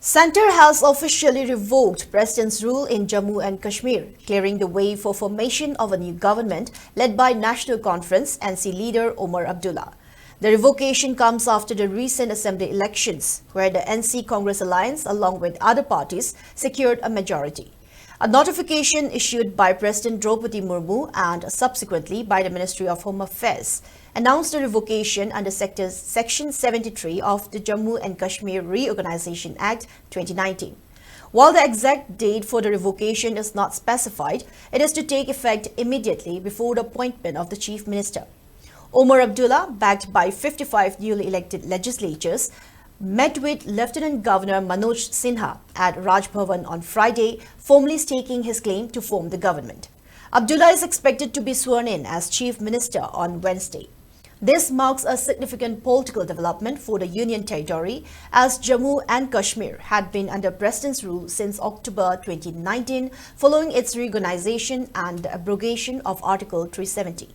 Centre has officially revoked President's rule in Jammu and Kashmir, clearing the way for formation of a new government led by National Conference NC leader Omar Abdullah. The revocation comes after the recent assembly elections, where the NC Congress alliance, along with other parties, secured a majority. A notification issued by President Draupadi Murmu and subsequently by the Ministry of Home Affairs announced the revocation under Section 73 of the Jammu and Kashmir Reorganization Act 2019. While the exact date for the revocation is not specified, it is to take effect immediately before the appointment of the Chief Minister. Omar Abdullah, backed by 55 newly elected legislatures, met with Lieutenant Governor Manoj Sinha at Raj Bhavan on Friday, formally staking his claim to form the government. Abdullah is expected to be sworn in as Chief Minister on Wednesday. This marks a significant political development for the Union Territory, as Jammu and Kashmir had been under President's rule since October 2019 following its reorganization and the abrogation of Article 370.